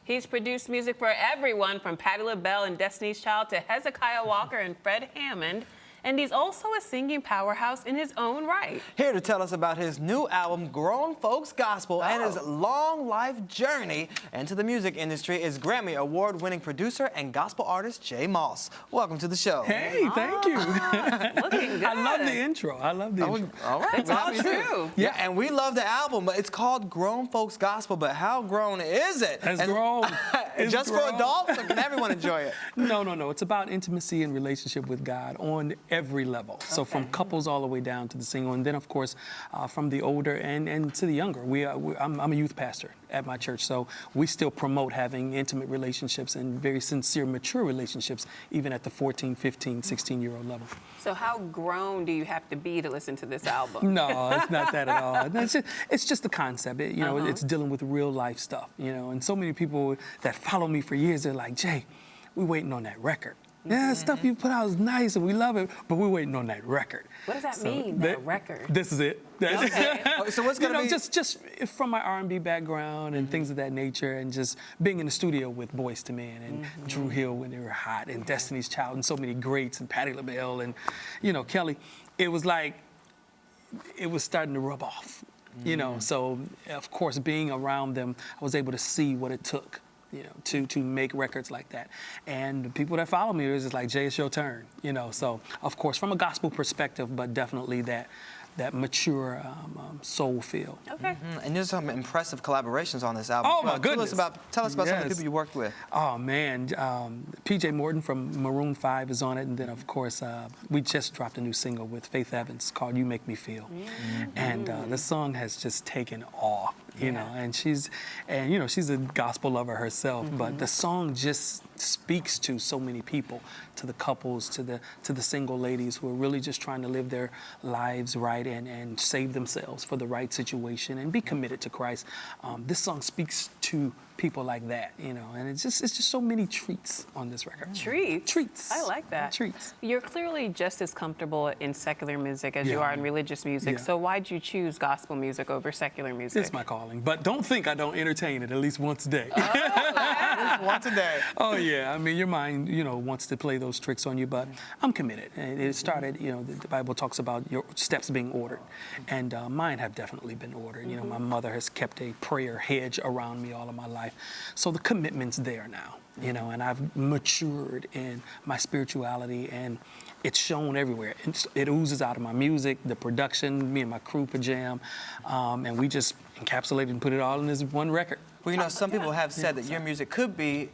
He's produced music for everyone from Patti LaBelle and Destiny's Child to Hezekiah Walker and Fred Hammond. And he's also a singing powerhouse in his own right. Here to tell us about his new album, Grown Folks Gospel, and his long life journey into the music industry is Grammy Award-winning producer and gospel artist J. Moss. Welcome to the show. Hey, thank you. Looking good. I love the intro. I love the intro. All right. It's all true. Yeah, and we love the album, but it's called Grown Folks Gospel, but how grown is it? It's grown. It's Just grown. for adults, or can everyone enjoy it? No. It's about intimacy and relationship with God on every level. So from couples all the way down to the single, and then of course from the older and to the younger. I'm a youth pastor at my church, so we still promote having intimate relationships and very sincere, mature relationships, even at the 14, 15, 16-year-old level. So how grown do you have to be to listen to this album? No, it's not that at all. It's just the concept. It's dealing with real life stuff, and so many people that follow me for years, they're like, Jay, we're waiting on that record. Yeah, stuff you put out is nice and we love it, but we're waiting on that record. What does that mean, that record? This is it. Okay. So what's going to be? Just from my R&B background and things of that nature, and just being in the studio with Boyz II Men and Dru Hill when they were hot, and Destiny's Child, and so many greats, and Patti LaBelle, and Kelly. It was like, it was starting to rub off, So, of course, being around them, I was able to see what it took. To make records like that. And the people that follow me, it was just like, Jay, it's your turn, So, of course, from a gospel perspective, but definitely that mature soul feel. Okay. And there's some impressive collaborations on this album. Oh, my goodness. Tell us about some of the people you worked with. Oh, man. P.J. Morton from Maroon 5 is on it. And then, of course, we just dropped a new single with Faith Evans called You Make Me Feel. And the song has just taken off. And she's a gospel lover herself, but the song just speaks to so many people, to the couples, to the single ladies who are really just trying to live their lives right and save themselves for the right situation and be committed to Christ. This song speaks to people like that, and it's just so many treats on this record. Treats. I like that. Treats. You're clearly just as comfortable in secular music as you are in religious music. Yeah. So why'd you choose gospel music over secular music? It's my calling, but don't think I don't entertain it at least once a day. Once a day. Oh yeah, I mean your mind, wants to play those tricks on you, but I'm committed. And it started, the Bible talks about your steps being ordered, and mine have definitely been ordered. My mother has kept a prayer hedge around me all of my life. So the commitment's there now, and I've matured in my spirituality, and it's shown everywhere. It oozes out of my music, the production, me and my crew pajam, and we just encapsulate and put it all in this one record. Well, some people have said that your music could be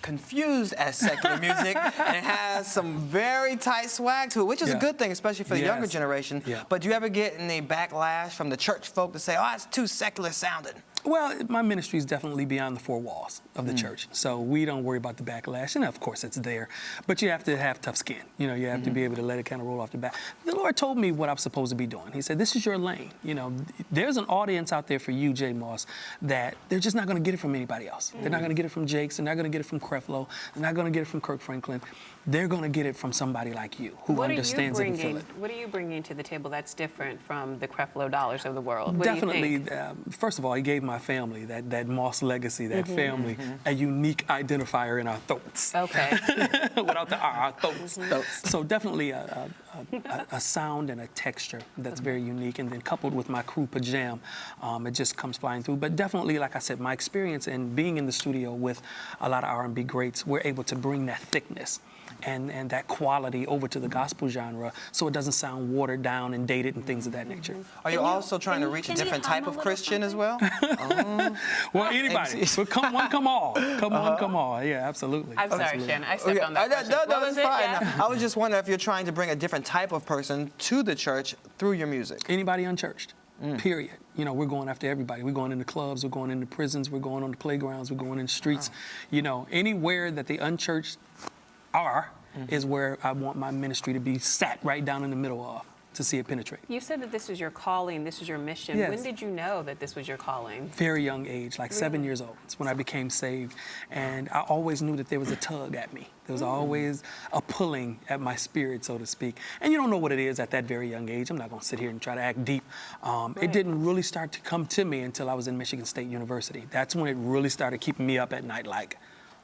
confused as secular music, and it has some very tight swag to it, which is a good thing, especially for the younger generation. Yeah. But do you ever get any backlash from the church folk to say, oh, it's too secular sounding? Well, my ministry is definitely beyond the four walls of the church, so we don't worry about the backlash, and of course it's there. But you have to have tough skin. You have to be able to let it kind of roll off the bat. The Lord told me what I'm supposed to be doing. He said, this is your lane. There's an audience out there for you, J. Moss, that they're just not going to get it from anybody else. They're not going to get it from Jakes. They're not going to get it from Creflo. They're not going to get it from Kirk Franklin. They're going to get it from somebody like you who understands it and feels it. What are you bringing to the table that's different from the Creflo Dollars of the world? What Definitely, do you think? First of all, he gave my family, that Moss legacy, that family, a unique identifier in our throats. Okay. Without the R, our throats. So definitely a sound and a texture that's very unique, and then coupled with my crew pajam, it just comes flying through. But definitely, like I said, my experience in being in the studio with a lot of R&B greats, we're able to bring that thickness and that quality over to the gospel genre, so it doesn't sound watered down and dated and things of that nature. Are you also trying to reach a different type of Christian as well? Well, anybody. But come one, come all. Come one, come all. Yeah, absolutely. I'm sorry, Shannon. I stepped on that question. No, What that's was it? fine. Yeah. I was just wondering if you're trying to bring a different type of person to the church through your music. Anybody unchurched. Period. We're going after everybody. We're going into clubs, we're going into prisons, we're going on the playgrounds, we're going in the streets. Anywhere that the unchurched are is where I want my ministry to be sat right down in the middle of. to see it penetrate. You said that this is your calling, this is your mission. Yes. When did you know that this was your calling? Very young age, like 7 Really? years old. It's when I became saved. And I always knew that there was a tug at me. There was always a pulling at my spirit, so to speak. And you don't know what it is at that very young age. I'm not going to sit here and try to act deep. It didn't really start to come to me until I was in Michigan State University. That's when it really started keeping me up at night, like,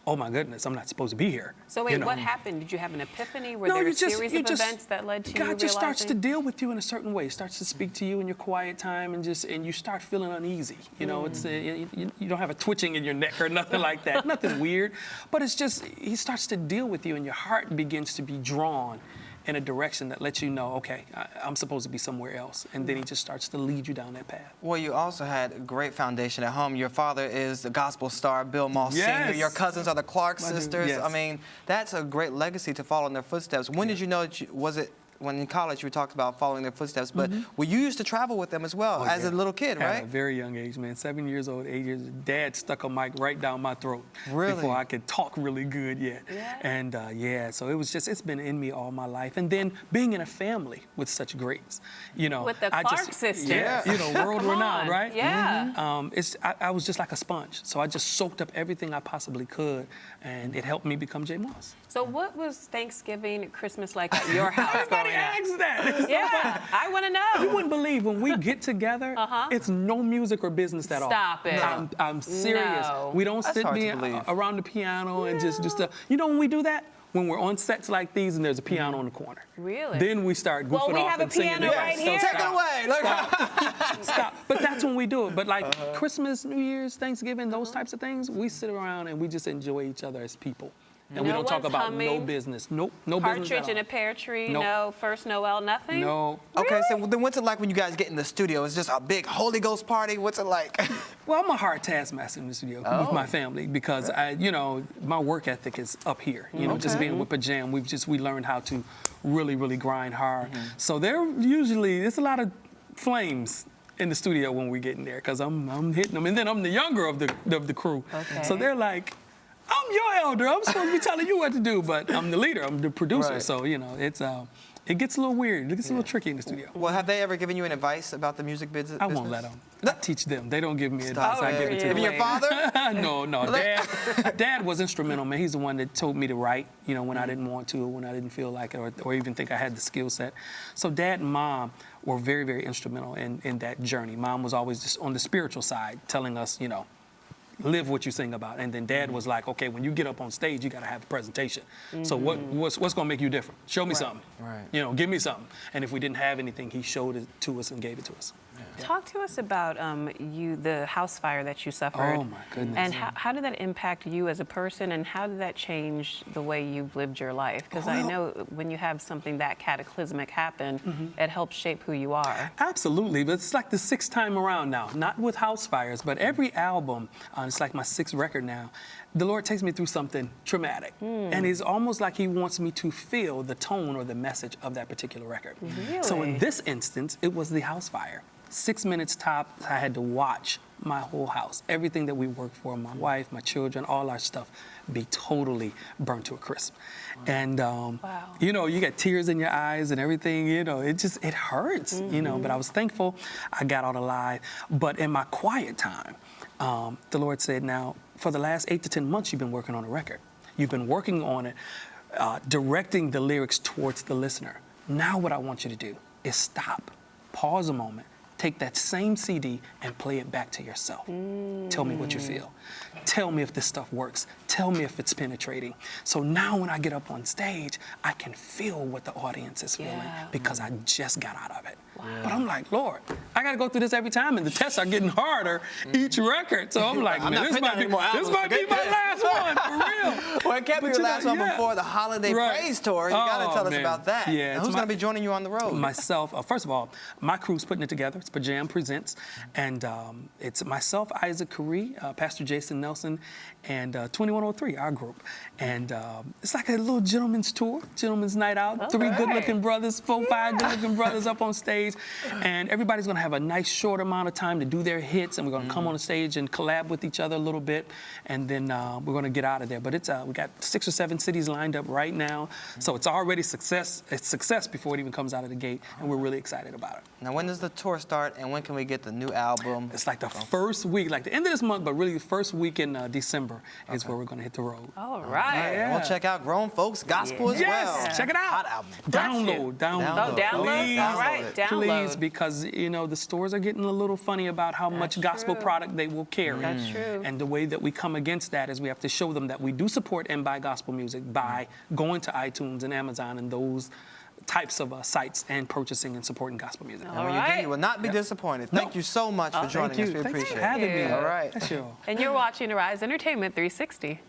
oh my goodness, I'm not supposed to be here. So wait, you know? what happened? Did you have an epiphany? Were No, there you a just- series you of just- events that led to you God just starts to realizing? deal with you in a certain way. Starts to speak to you in your quiet time, and you start feeling uneasy. You know, it's you don't have a twitching in your neck or nothing like that. Nothing weird, but it's just he starts to deal with you, and your heart begins to be drawn in a direction that lets you know, okay, I'm supposed to be somewhere else, and then he just starts to lead you down that path. Well, you also had a great foundation at home. Your father is the gospel star, Bill Moss Sr. Yes. Your cousins are the Clark My dude, sisters. yes. I mean, that's a great legacy to follow in their footsteps. When did you know that was it when in college you talked about following their footsteps, but well, you used to travel with them as well as a little kid, At right? a very young age, man. 7 years old, 8 years. Dad stuck a mic right down my throat Really? before I could talk really good yet. Yeah. And so it was it's been in me all my life. And then being in a family with such greats, you know. With the I Clark sisters. Yeah, you know, world Come renowned, on. right? Yeah. I was just like a sponge. So I just soaked up everything I possibly could, and it helped me become J. Moss. So what was Thanksgiving, Christmas like at your house Everybody growing up? asks that. Yeah, I want to know. You wouldn't believe when we get together, it's no music or business at all. Stop it. I'm serious. No. We don't That's sit hard to being believe. around the piano and just you know when we do that? When we're on sets like these and there's a piano in the corner. Really? Then we start goofing Well, we off have a and singing piano together. right So here. Take it stop. away. Look. Stop. But that's when we do it. But like Christmas, New Year's, Thanksgiving, those types of things, we sit around and we just enjoy each other as people. And we No don't talk one's about no humming. business. Nope, no business Partridge at in all. a pear tree, Nope. no first Noel, nothing? No. Okay, so then what's it like when you guys get in the studio? It's just a big Holy Ghost party. What's it like? Well, I'm a hard taskmaster in the studio with my family because my work ethic is up here. You know, just being with Pajam, we learned how to really, really grind hard. So there's a lot of flames in the studio when we get in there because I'm hitting them, and then I'm the younger of the crew. Okay. So they're like, I'm your elder. I'm supposed to be telling you what to do, but I'm the leader. I'm the producer. Right. So it gets a little weird. It gets a little tricky in the studio. Well, have they ever given you any advice about the music business? I won't let them. I teach them. They don't give me advice. I give it to Even them. your father? No. Dad was instrumental, man. He's the one that told me to write, you know, when I didn't want to, or when I didn't feel like it, or even think I had the skill set. So Dad and Mom were very, very instrumental in that journey. Mom was always just on the spiritual side, telling us, you know, live what you sing about. And then Dad was like, okay, when you get up on stage, you got to have a presentation. So what's going to make you different? Show me something. Right. You know, give me something. And if we didn't have anything, he showed it to us and gave it to us. Talk to us about the house fire that you suffered. Oh, my goodness. And how did that impact you as a person, and how did that change the way you've lived your life? Because I know when you have something that cataclysmic happen, it helps shape who you are. Absolutely, but it's like the sixth time around now, not with house fires, but every album, it's like my sixth record now, the Lord takes me through something traumatic. And it's almost like he wants me to feel the tone or the message of that particular record. So in Really? this instance, it was the house fire. 6 minutes top, I had to watch my whole house, everything that we worked for, my wife, my children, all our stuff, be totally burnt to a crisp. And, you know, you got tears in your eyes and everything, you know, it hurts, you know, but I was thankful I got out alive. But in my quiet time, the Lord said, now, for the last 8 to 10 months, you've been working on a record. You've been working on it, directing the lyrics towards the listener. Now what I want you to do is stop, pause a moment, take that same CD and play it back to yourself. Tell me what you feel. Tell me if this stuff works. Tell me if it's penetrating. So now when I get up on stage, I can feel what the audience is feeling because I just got out of it. But I'm like, Lord, I got to go through this every time, and the tests are getting harder each record. So I'm like, I'm man, not this putting out might any more albums. be my Forget last one, for real. Well, it can't be But your you last know, one before the Holiday Right. Praise Tour. You got to Oh, tell us man. about that. Yeah, And it's who's my- going to be joining you on the road? Myself, first of all, my crew's putting it together. It's Pajam Presents. And it's myself, Isaac Curry, Pastor Jason Nelson, and 2103, our group. And it's like a little gentleman's tour, gentleman's night out. 3 good-looking brothers, 4, 5 good-looking brothers up on stage. stage, and everybody's gonna have a nice short amount of time to do their hits, and we're gonna come on the stage and collab with each other a little bit, and then we're gonna get out of there. But it's we got 6 or 7 cities lined up right now, so it's already success. It's success before it even comes out of the gate, and we're really excited about it. Now, when does the tour start, and when can we get the new album? It's like the first week, like the end of this month, but really the first week in December is where we're gonna hit the road. All right. And we'll check out Grown Folks Gospel as Yes, well. check it out. Hot album. Download. Oh, download? Please. All right, download. Please, because you know the stores are getting a little funny about how much gospel true. product they will carry. That's true. And the way that we come against that is we have to show them that we do support and buy gospel music by going to iTunes and Amazon and those types of sites and purchasing and supporting gospel music. And when you do, right. you will not be disappointed. Thank you so much for joining us. We Thanks appreciate for it. having me. All right. That's your. And you're watching Arise Entertainment 360.